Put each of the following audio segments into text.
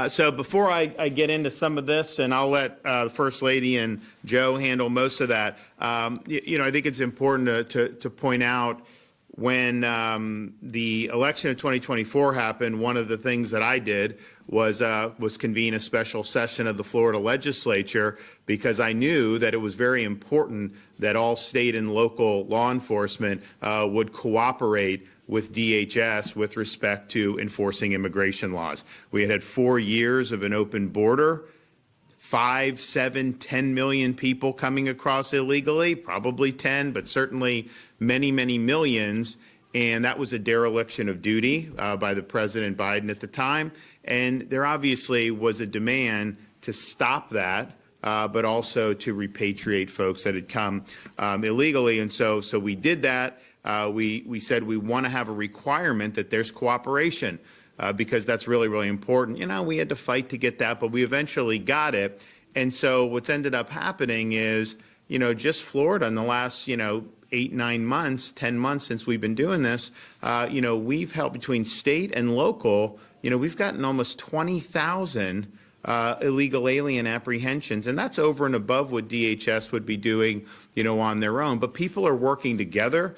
So before I get into some of this, and I'll let First Lady and Joe handle most of that, I think it's important to point out when the election of 2024 happened, one of the things that I did was convene a special session of the Florida legislature because I knew that it was very important that all state and local law enforcement would cooperate with DHS with respect to enforcing immigration laws. We had 4 years of an open border, 5, 7, 10 million people coming across illegally, probably 10, but certainly many, many millions. And that was a dereliction of duty by the President Biden at the time. And there obviously was a demand to stop that, but also to repatriate folks that had come illegally. And so we did that. We said we want to have a requirement that there's cooperation because that's really, really important. We had to fight to get that, but we eventually got it. And so what's ended up happening is, just Florida in the last, 8, 9 months, 10 months since we've been doing this, we've helped between state and local, we've gotten almost 20,000 illegal alien apprehensions, and that's over and above what DHS would be doing, on their own. But people are working together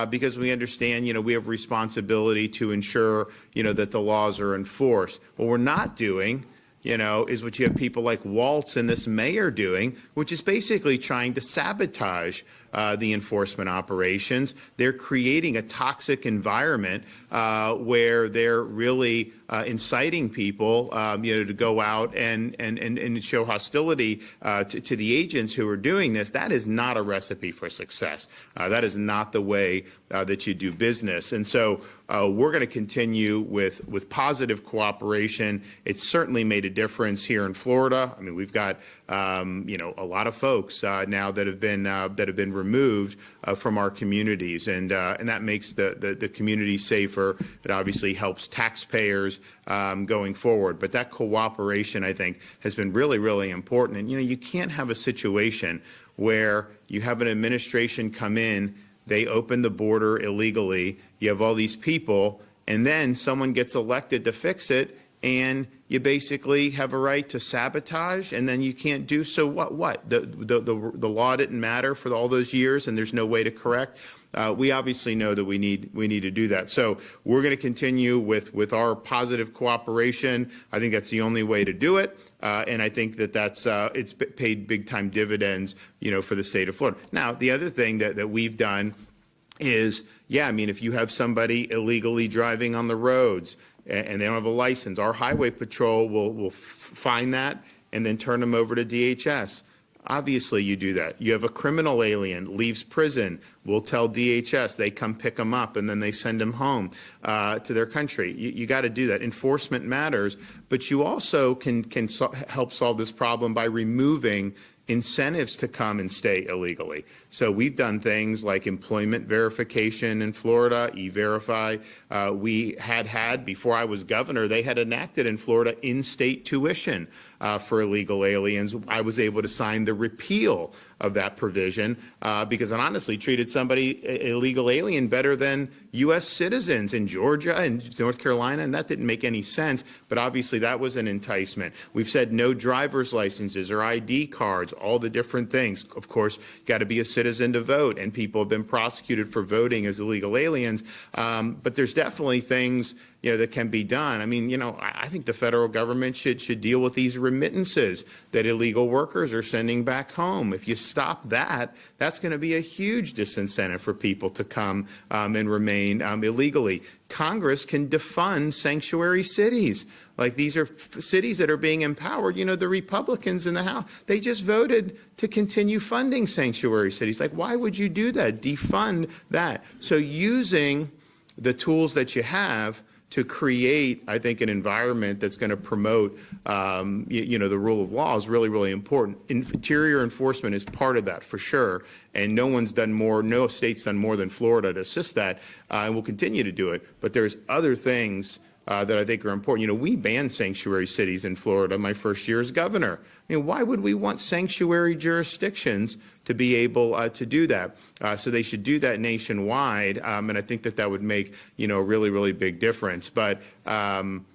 because we understand, we have responsibility to ensure, that the laws are enforced. What we're not doing, is what you have people like Waltz and this mayor doing, which is basically trying to sabotage the enforcement operations. They're creating a toxic environment where they're really inciting people, to go out and show hostility to the agents who are doing this. That is not a recipe for success. That is not the way that you do business. And so we're going to continue with positive cooperation. It's certainly made a difference here in Florida. I mean, we've got a lot of folks now that have been removed from our communities, and that makes the community safer. It obviously helps taxpayers going forward. But that cooperation, I think, has been really, really important. And you can't have a situation where you have an administration come in, they open the border illegally, you have all these people, and then someone gets elected to fix it, and you basically have a right to sabotage, and then you can't do so. What? The law didn't matter for all those years, and there's no way to correct. We obviously know that we need to do that. So we're going to continue with our positive cooperation. I think that's the only way to do it, and I think that's it's paid big time dividends, for the state of Florida. Now, the other thing that we've done is, if you have somebody illegally driving on the roads and they don't have a license, our highway patrol will find that and then turn them over to DHS. Obviously, you do that. You have a criminal alien, leaves prison, we'll tell DHS, they come pick them up, and then they send them home to their country. You got to do that. Enforcement matters, but you also can help solve this problem by removing incentives to come and stay illegally. So we've done things like employment verification in Florida, E-Verify. We had, before I was governor, they had enacted in Florida in-state tuition for illegal aliens. I was able to sign the repeal of that provision because it honestly treated somebody, illegal alien, better than U.S. citizens in Georgia and North Carolina, and that didn't make any sense, but obviously that was an enticement. We've said no driver's licenses or ID cards, all the different things. Of course, got to be a citizen to vote, and people have been prosecuted for voting as illegal aliens, but there's definitely things that can be done. I mean, I think the federal government should deal with these remittances that illegal workers are sending back home. If you stop that, that's going to be a huge disincentive for people to come and remain illegally. Congress can defund sanctuary cities. Like, these are cities that are being empowered. The Republicans in the House, they just voted to continue funding sanctuary cities. Like, why would you do that? Defund that. So using the tools that you have to create, I think, an environment that's going to promote, the rule of law is really, really important. Interior enforcement is part of that for sure, and no state's done more than Florida to assist that, and we'll continue to do it. But there's other things that I think are important. We banned sanctuary cities in Florida my first year as governor. I mean, why would we want sanctuary jurisdictions to be able to do that? So they should do that nationwide, and I think that would make, a really, really big difference. But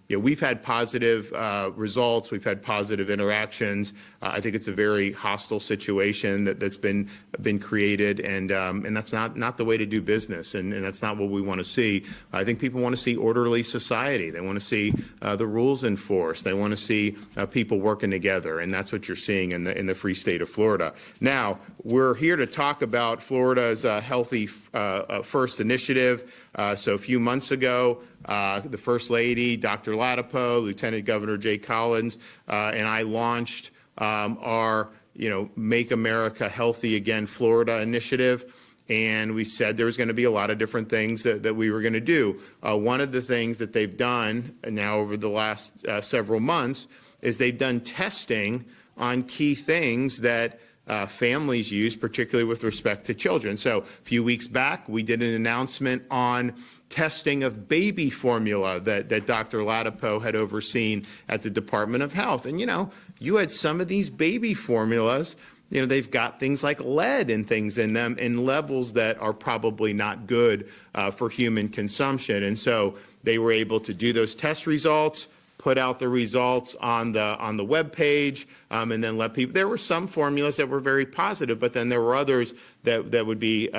we've had positive results. We've had positive interactions. I think it's a very hostile situation that's been created, and that's not the way to do business, and that's not what we want to see. I think people want to see orderly society. They want to see the rules enforced. They want to see people working together, and that's what you're seeing in the free state of Florida. Now, we're here to talk about Florida's Healthy First initiative. So a few months ago, the First Lady, Dr. Ladapo, Lieutenant Governor Jay Collins, and I launched our, Make America Healthy Again Florida initiative. And we said there was going to be a lot of different things that we were going to do. One of the things that they've done now over the last several months is they've done testing on key things that families use, particularly with respect to children. So a few weeks back, we did an announcement on testing of baby formula that Dr. Ladapo had overseen at the Department of Health. And, you had some of these baby formulas, they've got things like lead and things in them in levels that are probably not good for human consumption. And so they were able to do those test results, put out the results on the web page, and then let people. There were some formulas that were very positive, but then there were others that would be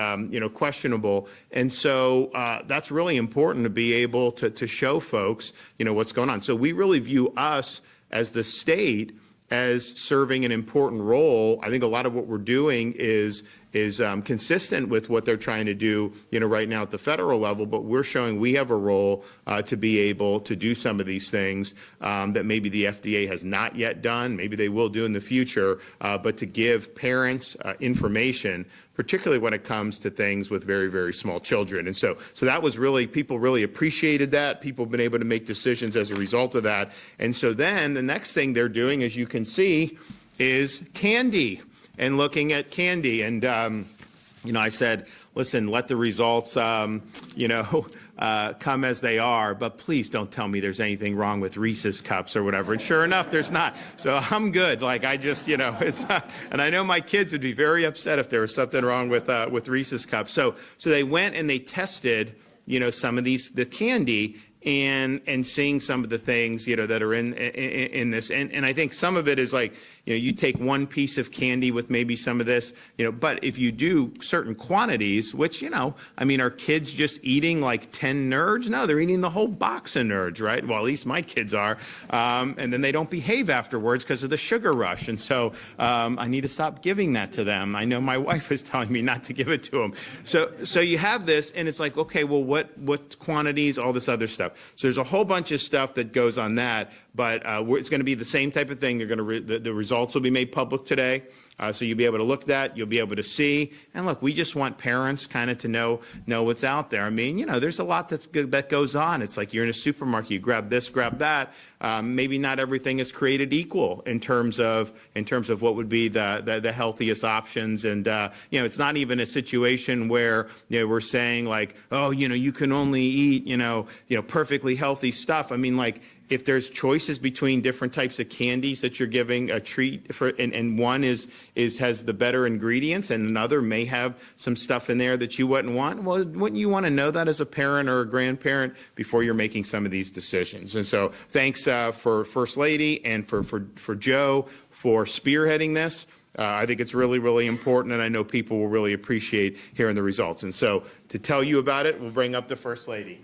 questionable. And so that's really important to be able to show folks what's going on. So we really view us as the state as serving an important role. I think a lot of what we're doing is consistent with what they're trying to do, right now at the federal level, but we're showing we have a role to be able to do some of these things that maybe the FDA has not yet done, maybe they will do in the future, but to give parents information, particularly when it comes to things with very, very small children. And so that was really, people really appreciated that. People have been able to make decisions as a result of that. And so then the next thing they're doing, as you can see, is candy. And looking at candy, and I said, listen, let the results, come as they are, but please don't tell me there's anything wrong with Reese's cups or whatever. And sure enough, there's not. So I'm good. I just, it's, and I know my kids would be very upset if there was something wrong with Reese's cups. So they went and they tested, some of the candy. And seeing some of the things, that are in this. And I think some of it is you take one piece of candy with maybe some of this, but if you do certain quantities, which, are kids just eating 10 nerds? No, they're eating the whole box of nerds, right? Well, at least my kids are. And then they don't behave afterwards because of the sugar rush. And so I need to stop giving that to them. I know my wife is telling me not to give it to them. So you have this, and it's okay, well, what quantities, all this other stuff. So there's a whole bunch of stuff that goes on that, but it's going to be the same type of thing. They're going to the results will be made public today, so you'll be able to look at that. You'll be able to see. And look, we just want parents kind of to know what's out there. There's a lot that goes on. It's like you're in a supermarket, you grab this, grab that. Maybe not everything is created equal in terms of what would be the healthiest options. And it's not even a situation where we're saying you can only eat perfectly healthy stuff. If there's choices between different types of candies that you're giving a treat for, and one has the better ingredients, and another may have some stuff in there that you wouldn't want, well, wouldn't you want to know that as a parent or a grandparent before you're making some of these decisions? And so thanks for First Lady and for Joe for spearheading this. I think it's really, really important, and I know people will really appreciate hearing the results. And so to tell you about it, we'll bring up the First Lady.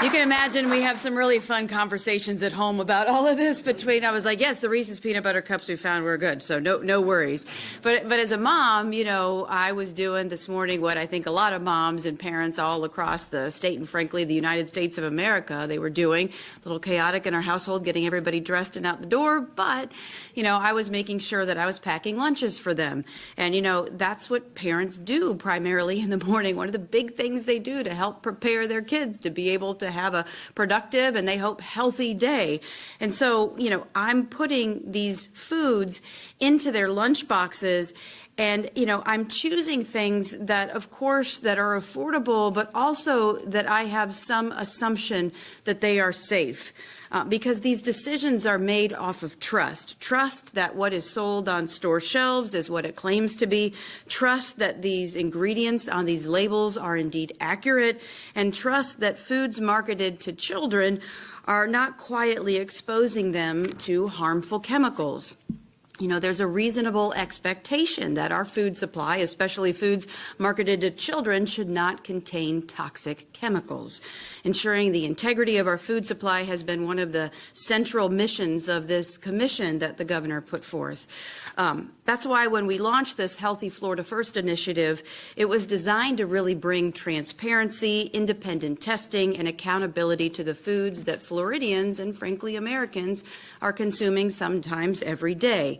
You can imagine we have some really fun conversations at home about all of this I was like, yes, the Reese's peanut butter cups we found were good, so no worries. But as a mom, I was doing this morning what I think a lot of moms and parents all across the state and frankly the United States of America, they were doing. A little chaotic in our household, getting everybody dressed and out the door, but I was making sure that I was packing lunches for them. And that's what parents do primarily in the morning. One of the big things they do to help prepare their kids to be able to have a productive and they hope healthy day. And so, I'm putting these foods into their lunch boxes, And, you know, I'm choosing things that, of course, that are affordable, but also that I have some assumption that they are safe. Because these decisions are made off of trust. Trust that what is sold on store shelves is what it claims to be. Trust that these ingredients on these labels are indeed accurate. And trust that foods marketed to children are not quietly exposing them to harmful chemicals. You know, there's a reasonable expectation that our food supply, especially foods marketed to children, should not contain toxic chemicals. Ensuring the integrity of our food supply has been one of the central missions of this commission that the governor put forth. That's why when we launched this Healthy Florida First initiative, it was designed to really bring transparency, independent testing, and accountability to the foods that Floridians and, frankly, Americans are consuming sometimes every day.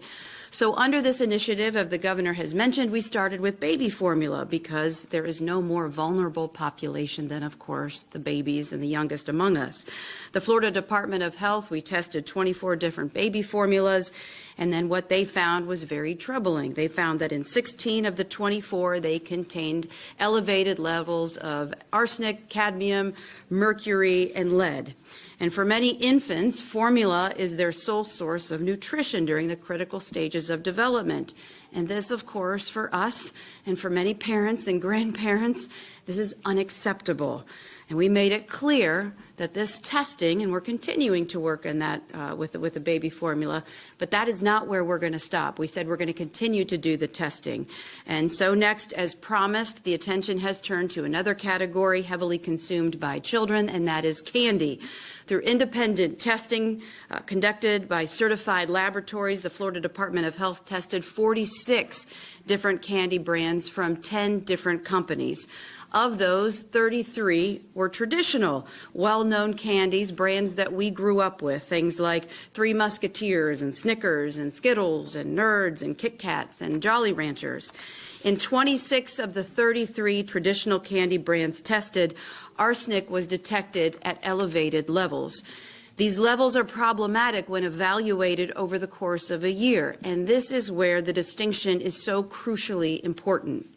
So under this initiative, as the governor has mentioned, we started with baby formula because there is no more vulnerable population than, of course, the babies and the youngest among us. The Florida Department of Health, we tested 24 different baby formulas, and then what they found was very troubling. They found that in 16 of the 24, they contained elevated levels of arsenic, cadmium, mercury, and lead. And for many infants, formula is their sole source of nutrition during the critical stages of development. And this, of course, for us and for many parents and grandparents, this is unacceptable. And we made it clear that this testing, and we're continuing to work on that with the baby formula, but that is not where we're going to stop. We said we're going to continue to do the testing. And so next, as promised, the attention has turned to another category heavily consumed by children, and that is candy. Through independent testing conducted by certified laboratories, the Florida Department of Health tested 46 different candy brands from 10 different companies. Of those, 33 were traditional, well-known candies, brands that we grew up with, things like Three Musketeers and Snickers and Skittles and Nerds and Kit Kats and Jolly Ranchers. In 26 of the 33 traditional candy brands tested, arsenic was detected at elevated levels. These levels are problematic when evaluated over the course of a year, and this is where the distinction is so crucially important.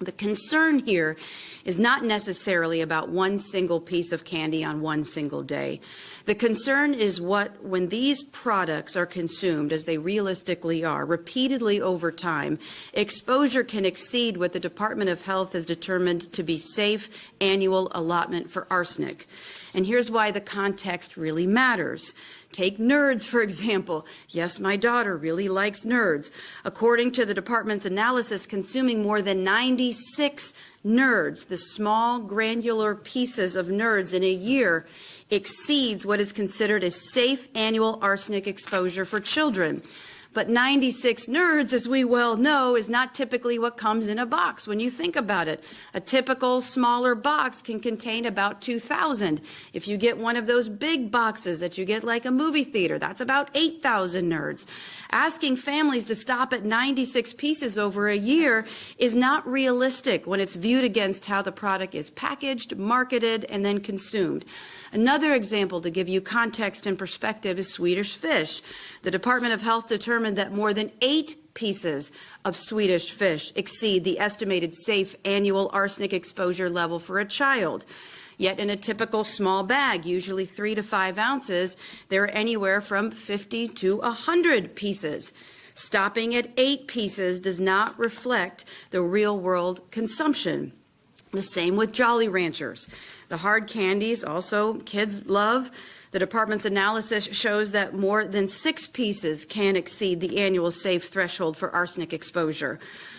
The concern here is not necessarily about one single piece of candy on one single day. The concern is when these products are consumed, as they realistically are, repeatedly over time, exposure can exceed what the Department of Health has determined to be safe annual allotment for arsenic. And here's why the context really matters. Take Nerds, for example. Yes, my daughter really likes Nerds. According to the department's analysis, consuming more than 96 Nerds, the small granular pieces of Nerds in a year, exceeds what is considered a safe annual arsenic exposure for children. But 96 Nerds, as we well know, is not typically what comes in a box. When you think about it, a typical smaller box can contain about 2,000. If you get one of those big boxes that you get like a movie theater, that's about 8,000 Nerds. Asking families to stop at 96 pieces over a year is not realistic when it's viewed against how the product is packaged, marketed, and then consumed. Another example to give you context and perspective is Swedish fish. The Department of Health determined that more than 8 pieces of Swedish fish exceed the estimated safe annual arsenic exposure level for a child. Yet in a typical small bag, usually 3 to 5 ounces, there are anywhere from 50 to 100 pieces. Stopping at 8 pieces does not reflect the real-world consumption. The same with Jolly Ranchers. The hard candies also kids love. The department's analysis shows that more than 6 pieces can exceed the annual safe threshold for arsenic exposure.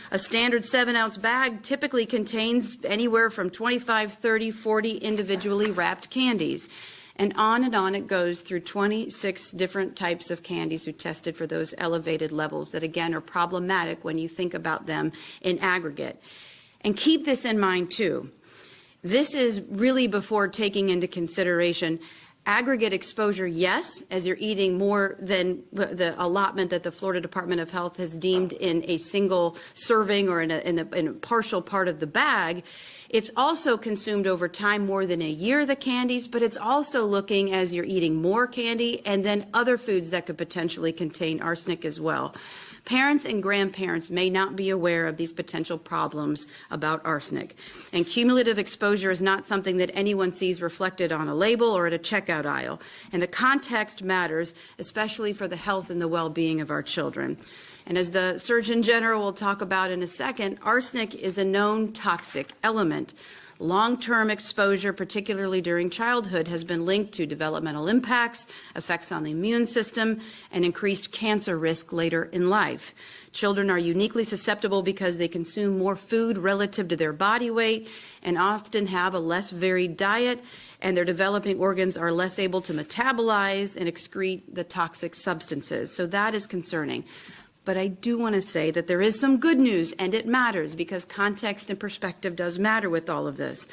A standard 7-ounce bag typically contains anywhere from 25, 30, 40 individually wrapped candies. And on it goes through 26 different types of candies who tested for those elevated levels that, again, are problematic when you think about them in aggregate. And keep this in mind, too. This is really before taking into consideration aggregate exposure, yes, as you're eating more than the allotment that the Florida Department of Health has deemed in a single serving or in a partial part of the bag. It's also consumed over time more than a year, the candies, but it's also looking as you're eating more candy and then other foods that could potentially contain arsenic as well. Parents and grandparents may not be aware of these potential problems about arsenic. And cumulative exposure is not something that anyone sees reflected on a label or at a checkout aisle. And the context matters, especially for the health and the well-being of our children. And as the Surgeon General will talk about in a second, arsenic is a known toxic element. Long-term exposure, particularly during childhood, has been linked to developmental impacts, effects on the immune system, and increased cancer risk later in life. Children are uniquely susceptible because they consume more food relative to their body weight and often have a less varied diet, and their developing organs are less able to metabolize and excrete the toxic substances. So that is concerning. But I do want to say that there is some good news, and it matters because context and perspective does matter with all of this.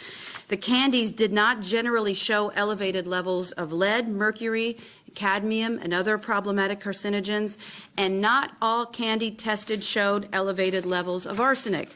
The candies did not generally show elevated levels of lead, mercury, cadmium, and other problematic carcinogens, and not all candy tested showed elevated levels of arsenic.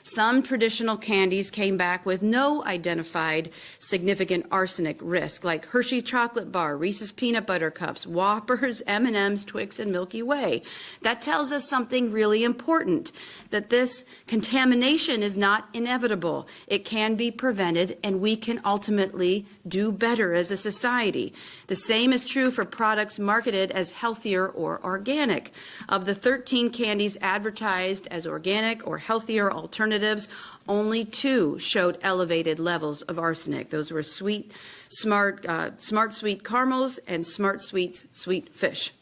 Some traditional candies came back with no identified significant arsenic risk, like Hershey Chocolate Bar, Reese's Peanut Butter Cups, Whoppers, M&Ms, Twix, and Milky Way. That tells us something really important, that this contamination is not inevitable. It can be prevented, and we can ultimately do better as a society. The same is true for products marketed as healthier or organic. Of the 13 candies advertised as organic or healthier alternatives, only 2 showed elevated levels of arsenic. Those were Smart Sweet Caramels and Smart Sweets Sweet Fish.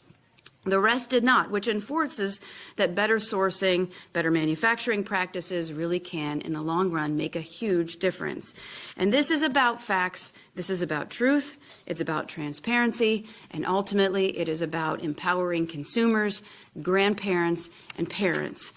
The rest did not, which enforces that better sourcing, better manufacturing practices really can, in the long run, make a huge difference. And this is about facts, this is about truth, it's about transparency, and ultimately it is about empowering consumers, grandparents, and parents.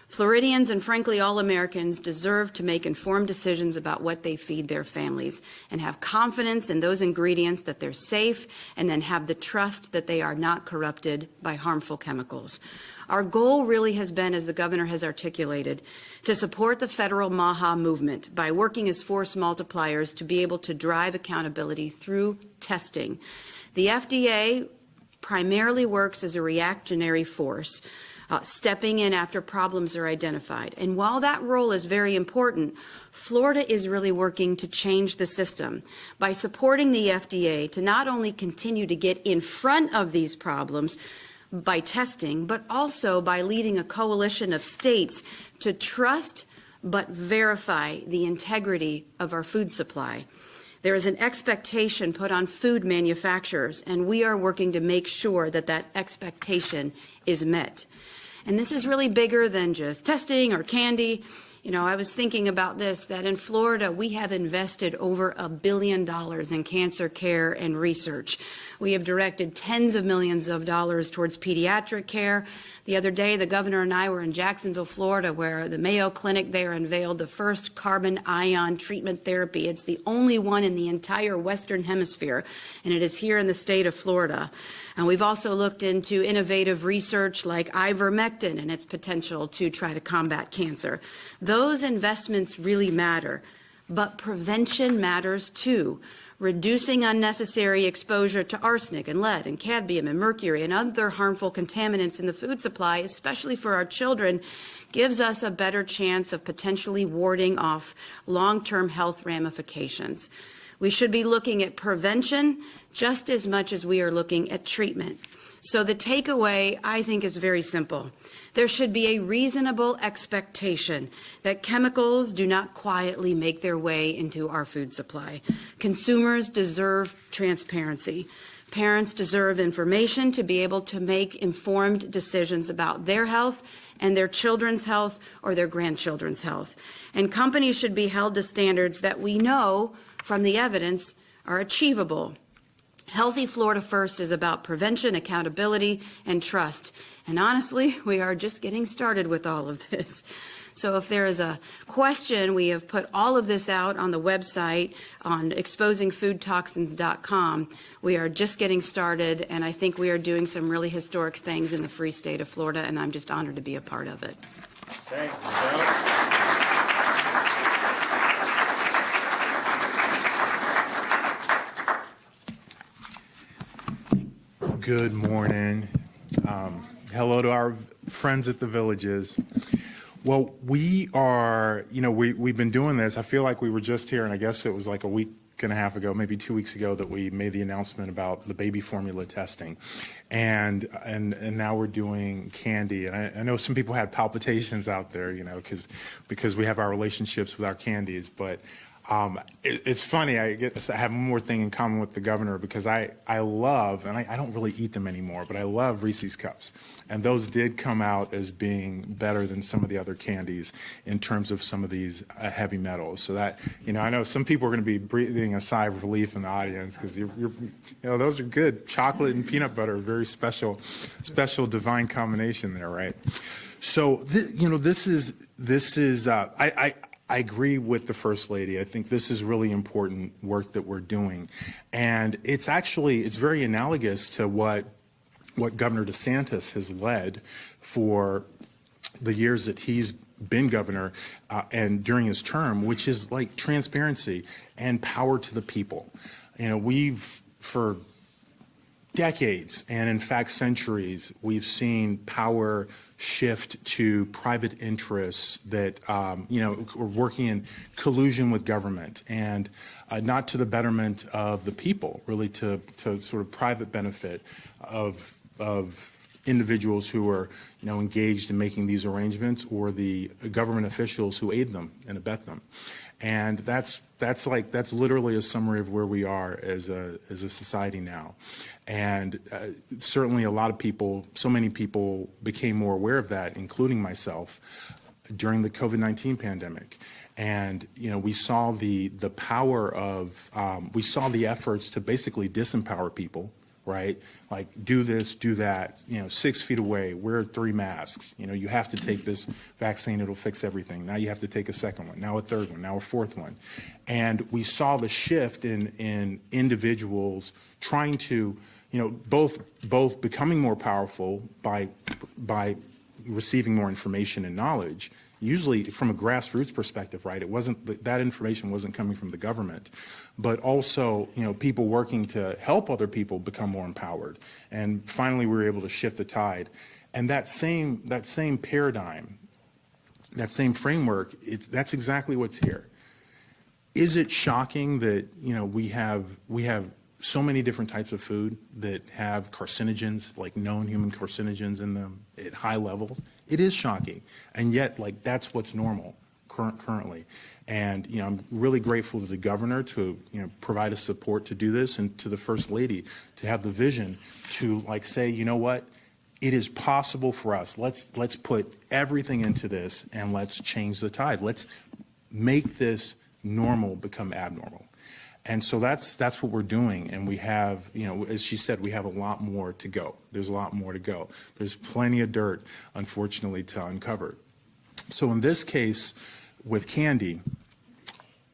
Floridians and frankly all Americans deserve to make informed decisions about what they feed their families and have confidence in those ingredients that they're safe, and then have the trust that they are not corrupted by harmful chemicals. Our goal really has been, as the governor has articulated, to support the federal MAHA movement by working as force multipliers to be able to drive accountability through testing. The FDA primarily works as a reactionary force, stepping in after problems are identified. And while that role is very important, Florida is really working to change the system by supporting the FDA to not only continue to get in front of these problems by testing, but also by leading a coalition of states to trust but verify the integrity of our food supply. There is an expectation put on food manufacturers, and we are working to make sure that that expectation is met. And this is really bigger than just testing or candy. You know, I was thinking about this, that in Florida, we have invested over $1 billion in cancer care and research. We have directed tens of millions of dollars towards pediatric care. The other day, the governor and I were in Jacksonville, Florida, where the Mayo Clinic there unveiled the first carbon ion treatment therapy. It's the only one in the entire Western Hemisphere, and it is here in the state of Florida. And we've also looked into innovative research like ivermectin and its potential to try to combat cancer. Those investments really matter, but prevention matters too. Reducing unnecessary exposure to arsenic and lead and cadmium and mercury and other harmful contaminants in the food supply, especially for our children, gives us a better chance of potentially warding off long-term health ramifications. We should be looking at prevention just as much as we are looking at treatment. So the takeaway, I think, is very simple. There should be a reasonable expectation that chemicals do not quietly make their way into our food supply. Consumers deserve transparency. Parents deserve information to be able to make informed decisions about their health and their children's health or their grandchildren's health. And companies should be held to standards that we know from the evidence are achievable. Healthy Florida First is about prevention, accountability, and trust. And honestly, we are just getting started with all of this. So if there is a question, we have put all of this out on the website on exposingfoodtoxins.com. We are just getting started, and I think we are doing some really historic things in the free state of Florida, and I'm just honored to be a part of it. Thank you, Good morning. Hello to our friends at the Villages. Well, we are, we've been doing this. I feel like we were just here, and I guess it was like a week and a half ago, maybe 2 weeks ago, that we made the announcement about the baby formula testing. And now we're doing candy. And I know some people had palpitations out there, because we have our relationships with our candies. But it's funny, I have one more thing in common with the governor, because I love, and I don't really eat them anymore, but I love Reese's Cups. And those did come out as being better than some of the other candies in terms of some of these heavy metals. So that, I know some people are going to be breathing a sigh of relief in the audience, because those are good. Chocolate and peanut butter, very special divine combination there, right? So, I agree with the First Lady. I think this is really important work that we're doing. And it's very analogous to what Governor DeSantis has led for the years that he's been governor and during his term, which is like transparency and power to the people. For decades, and in fact centuries, we've seen power shift to private interests that are working in collusion with government, and not to the betterment of the people, really to sort of private benefit of individuals who are engaged in making these arrangements, or the government officials who aid them and abet them. And that's literally a summary of where we are as a society now. And certainly a lot of people, so many people became more aware of that, including myself, during the COVID-19 pandemic. And, we saw the power of, we saw the efforts to basically disempower people, right? Like, do this, do that, 6 feet away, wear 3 masks, you have to take this vaccine, it'll fix everything. Now you have to take a second one, now a third one, now a fourth one. And we saw the shift in individuals trying to, both becoming more powerful by receiving more information and knowledge, usually from a grassroots perspective, right? It wasn't, that information wasn't coming from the government, but also, people working to help other people become more empowered. And finally, we were able to shift the tide. And that same paradigm, that same framework, that's exactly what's here. Is it shocking that, we have so many different types of food that have carcinogens, like known human carcinogens in them at high levels? It is shocking. And yet, that's what's normal currently. And, I'm really grateful to the governor to, provide us support to do this, and to the First Lady to have the vision to say, you know what? It is possible for us. Let's put everything into this, and let's change the tide. Let's make this normal become abnormal. And so that's what we're doing. And we have, as she said, we have a lot more to go. There's a lot more to go. There's plenty of dirt, unfortunately, to uncover. So in this case, with candy,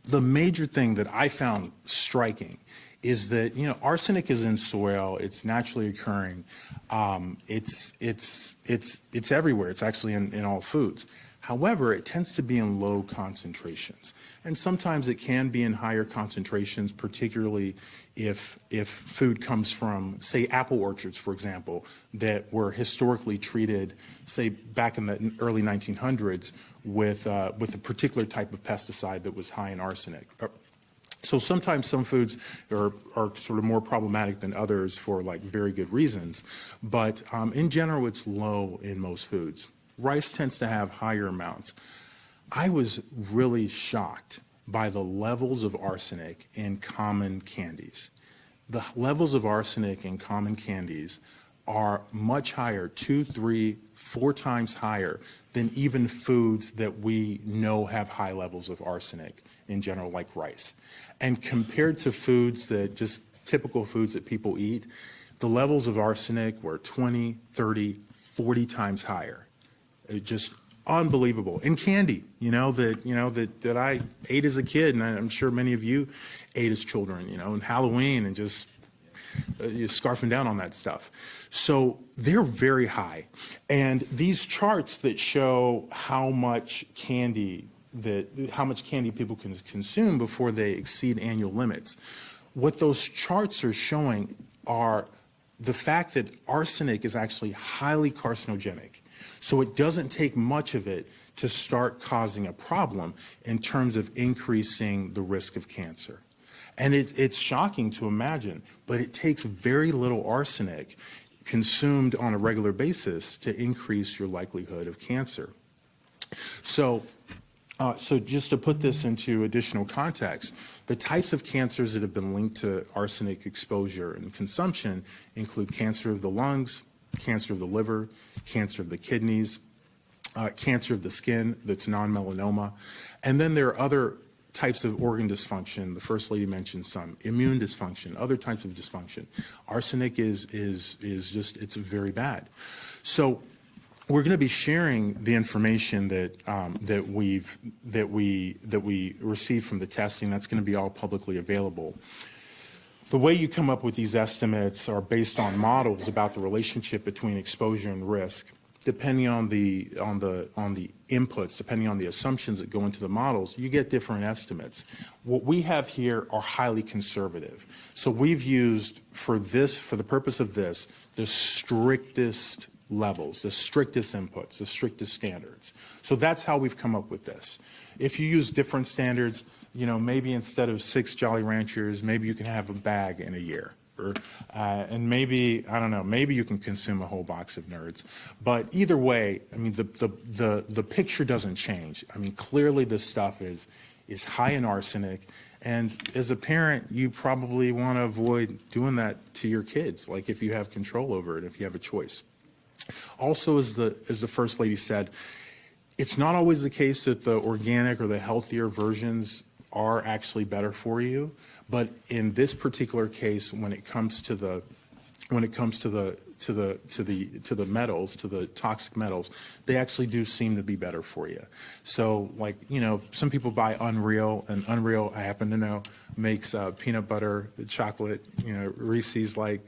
the major thing that I found striking is that, arsenic is in soil. It's naturally occurring. It's everywhere. It's actually in all foods. However, it tends to be in low concentrations. And sometimes it can be in higher concentrations, particularly if food comes from, say, apple orchards, for example, that were historically treated, say, back in the early 1900s with a particular type of pesticide that was high in arsenic. So sometimes some foods are sort of more problematic than others for very good reasons. But in general, it's low in most foods. Rice tends to have higher amounts. I was really shocked by the levels of arsenic in common candies. The levels of arsenic in common candies are much higher, 2, 3, 4 times higher than even foods that we know have high levels of arsenic in general, like rice. And compared to foods that just typical foods that people eat, the levels of arsenic were 20, 30, 40 times higher. Just unbelievable. And candy, that I ate as a kid, and I'm sure many of you ate as children, and Halloween, and just scarfing down on that stuff. So they're very high. And these charts that show how much candy people can consume before they exceed annual limits, what those charts are showing are the fact that arsenic is actually highly carcinogenic. So it doesn't take much of it to start causing a problem in terms of increasing the risk of cancer. And it's shocking to imagine, but it takes very little arsenic consumed on a regular basis to increase your likelihood of cancer. So just to put this into additional context, the types of cancers that have been linked to arsenic exposure and consumption include cancer of the lungs, cancer of the liver, cancer of the kidneys, cancer of the skin that's non-melanoma, and then there are other types of organ dysfunction. The First Lady mentioned some immune dysfunction, other types of dysfunction. Arsenic is just, it's very bad. So we're going to be sharing the information that we received from the testing. That's going to be all publicly available. The way you come up with these estimates are based on models about the relationship between exposure and risk. Depending on the inputs, depending on the assumptions that go into the models, you get different estimates. What we have here are highly conservative. So we've used for the purpose of this, the strictest levels, the strictest inputs, the strictest standards. So that's how we've come up with this. If you use different standards, maybe instead of 6 Jolly Ranchers, maybe you can have a bag in a year. And maybe, I don't know, maybe you can consume a whole box of Nerds. But either way, I mean, the picture doesn't change. I mean, clearly this stuff is high in arsenic. And as a parent, you probably want to avoid doing that to your kids, like if you have control over it, if you have a choice. Also, as the First Lady said, it's not always the case that the organic or the healthier versions are actually better for you, but in this particular case, when it comes to the metals, to the toxic metals, they actually do seem to be better for you. So, like, some people buy Unreal, and Unreal, I happen to know, makes peanut butter, chocolate, Reese's like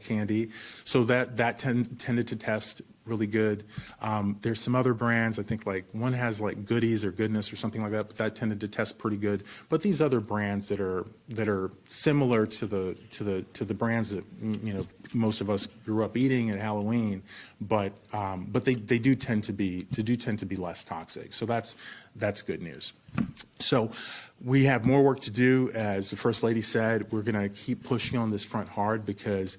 candy. So that tended to test really good. There's some other brands, I think like one has like Goodies or Goodness or something like that, but that tended to test pretty good. But these other brands that are similar to the brands that most of us grew up eating at Halloween, but they do tend to be less toxic. So that's good news. So we have more work to do. As the First Lady said, we're going to keep pushing on this front hard because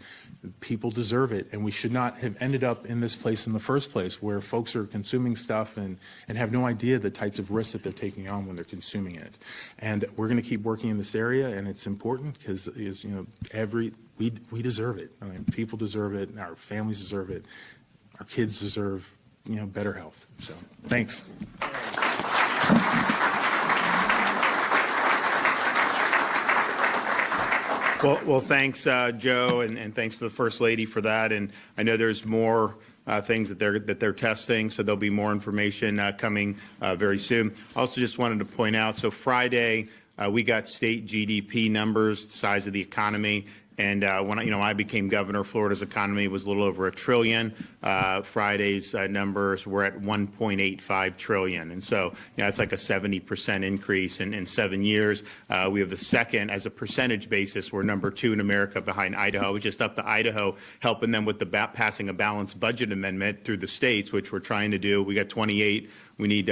people deserve it, and we should not have ended up in this place in the first place where folks are consuming stuff and have no idea the types of risks that they're taking on when they're consuming it. And we're going to keep working in this area, and it's important because we deserve it. I mean, people deserve it, our families deserve it, our kids deserve better health. So thanks. Well, thanks, Joe, and thanks to the First Lady for that. And I know there's more things that they're testing, so there'll be more information coming very soon. Also, just wanted to point out, so Friday we got state GDP numbers, the size of the economy. And when I became governor, Florida's economy was a little over $1 trillion. Friday's numbers were at $1.85 trillion. And so, it's like a 70% increase in 7 years. We have the second, as a percentage basis, we're number 2 in America behind Idaho. I was just up to Idaho, helping them with the passing a balanced budget amendment through the states, which we're trying to do. We got 28. We need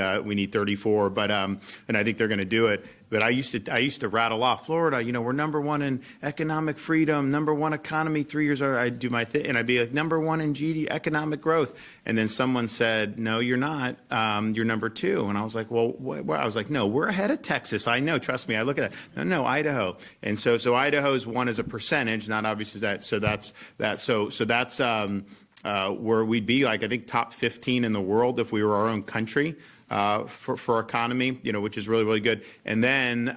34, but and I think they're going to do it. But I used to rattle off Florida. We're number 1 in economic freedom, number 1 economy. 3 years I'd do my thing, and I'd be like number 1 in economic growth. And then someone said, "No, you're not. You're number 2." And I was like, "Well, I was like, no, we're ahead of Texas. I know. Trust me. I look at that. No, Idaho." And so Idaho's 1 as a percentage, not obviously that. So that's that. So that's where we'd be like, I think, top 15 in the world if we were our own country for economy, which is really, really good. And then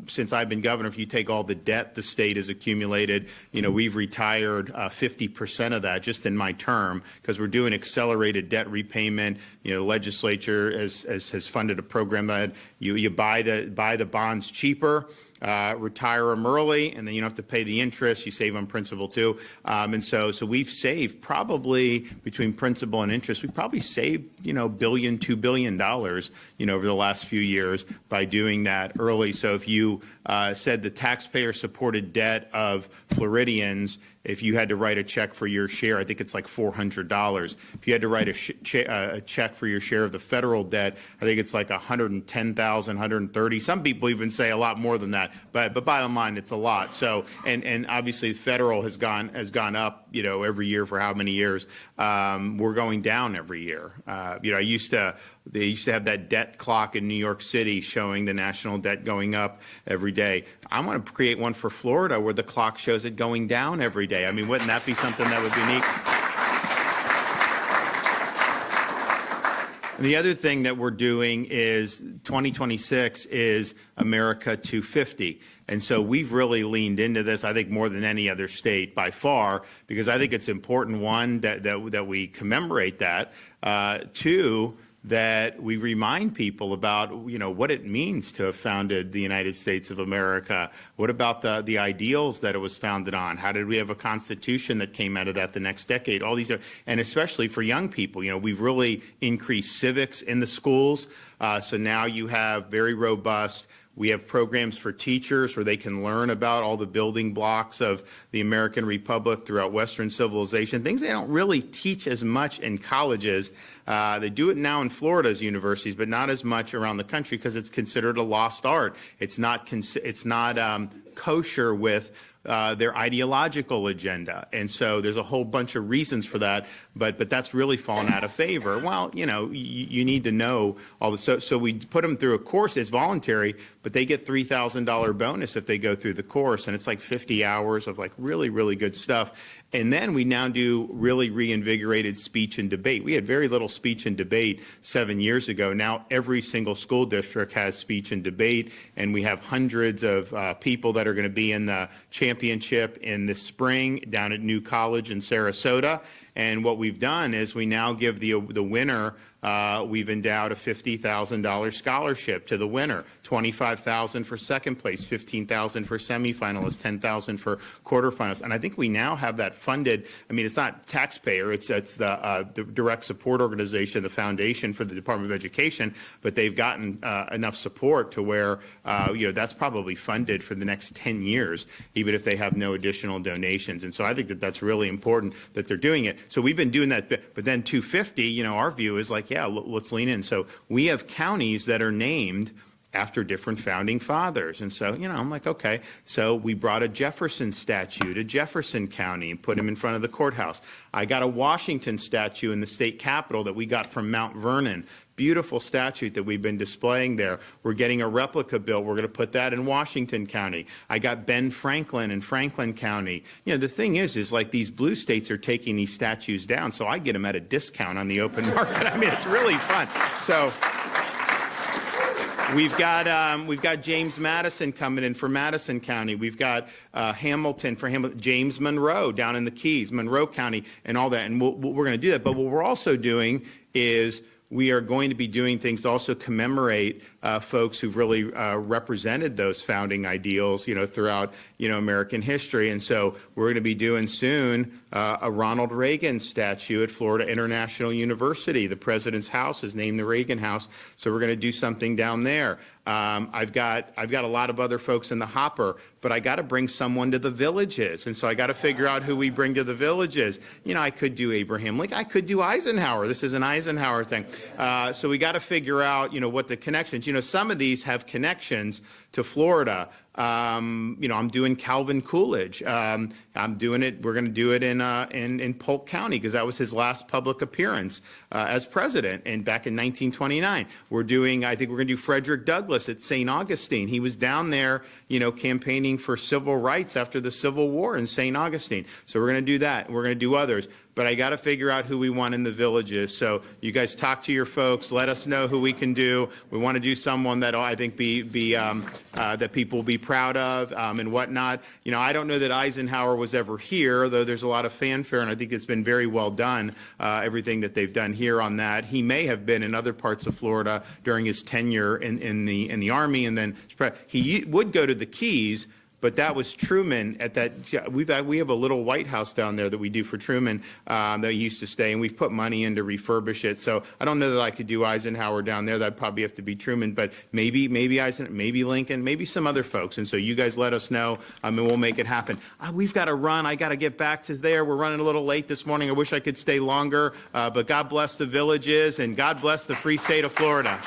since I've been governor, if you take all the debt the state has accumulated, we've retired 50% of that just in my term because we're doing accelerated debt repayment. The legislature has funded a program that you buy the bonds cheaper. retire them early, and then you don't have to pay the interest. You save on principal too. And so we've saved probably between principal and interest, we probably saved, $1 billion, $2 billion, over the last few years by doing that early. So if you said the taxpayer supported debt of Floridians, if you had to write a check for your share, I think it's like $400. If you had to write a check for your share of the federal debt, I think it's like $110,000, $130,000. Some people even say a lot more than that, but bottom line, it's a lot. So, and obviously federal has gone up, every year for how many years? We're going down every year. They used to have that debt clock in New York City showing the national debt going up every day. I'm going to create one for Florida where the clock shows it going down every day. I mean, wouldn't that be something that would be neat? The other thing that we're doing is 2026 is America 250. And so we've really leaned into this, I think, more than any other state by far, because I think it's important, one, that we commemorate that, two, that we remind people about, what it means to have founded the United States of America. What about the ideals that it was founded on? How did we have a constitution that came out of that the next decade? All these and especially for young people, we've really increased civics in the schools. So now you have very robust. We have programs for teachers where they can learn about all the building blocks of the American Republic throughout Western civilization, things they don't really teach as much in colleges. They do it now in Florida's universities, but not as much around the country because it's considered a lost art. It's not kosher with their ideological agenda. And so there's a whole bunch of reasons for that, but that's really fallen out of favor. Well, you need to know all this. So we put them through a course. It's voluntary, but they get $3,000 bonus if they go through the course. And it's like 50 hours of like really, really good stuff. And then we now do really reinvigorated speech and debate. We had very little speech and debate 7 years ago. Now every single school district has speech and debate, and we have hundreds of people that are going to be in the championship in the spring down at New College in Sarasota. And what we've done is we now give the winner, we've endowed a $50,000 scholarship to the winner, $25,000 for second place, $15,000 for semifinalists, $10,000 for quarterfinalists. And I think we now have that funded. I mean, it's not taxpayer, it's the direct support organization, the foundation for the Department of Education, but they've gotten enough support to where, that's probably funded for the next 10 years, even if they have no additional donations. And so I think that that's really important that they're doing it. So we've been doing that, but then 250, our view is like, yeah, let's lean in. So we have counties that are named after different founding fathers. And so, I'm like, okay. So we brought a Jefferson statue to Jefferson County and put him in front of the courthouse. I got a Washington statue in the state capitol that we got from Mount Vernon. Beautiful statue that we've been displaying there. We're getting a replica built. We're going to put that in Washington County. I got Ben Franklin in Franklin County. The thing is like these blue states are taking these statues down, so I get them at a discount on the open market. I mean, it's really fun. So we've got James Madison coming in for Madison County. We've got Hamilton for Hamilton, James Monroe down in the Keys, Monroe County, and all that. And we're going to do that. But what we're also doing is we are going to be doing things to also commemorate folks who've really represented those founding ideals, throughout, American history. And so we're going to be doing soon a Ronald Reagan statue at Florida International University. The president's house is named the Reagan House, so we're going to do something down there. I've got a lot of other folks in the hopper, but I got to bring someone to the villages, and so I got to figure out who we bring to the villages. I could do Abraham Lincoln, I could do Eisenhower. This is an Eisenhower thing. So we got to figure out, what the connections. Some of these have connections to Florida. I'm doing Calvin Coolidge. I'm doing it. We're going to do it in Polk County because that was his last public appearance as president, and back in 1929. I think we're going to do Frederick Douglass at St. Augustine. He was down there, campaigning for civil rights after the Civil War in St. Augustine. So we're going to do that. We're going to do others. but I got to figure out who we want in the villages. So you guys talk to your folks, let us know who we can do. We want to do someone that I think that people will be proud of and whatnot. You know, I don't know that Eisenhower was ever here, though there's a lot of fanfare, and I think it's been very well done, everything that they've done here on that. He may have been in other parts of Florida during his tenure in the Army, and then he would go to the Keys. But that was Truman at that. We have a little White House down there that we do for Truman that he used to stay, and we've put money in to refurbish it. So I don't know that I could do Eisenhower down there. That'd probably have to be Truman, but maybe Eisenhower, maybe Lincoln, maybe some other folks. And so you guys let us know, and we'll make it happen. We've got to run. I got to get back to there. We're running a little late this morning. I wish I could stay longer, but God bless the villages and God bless the free state of Florida.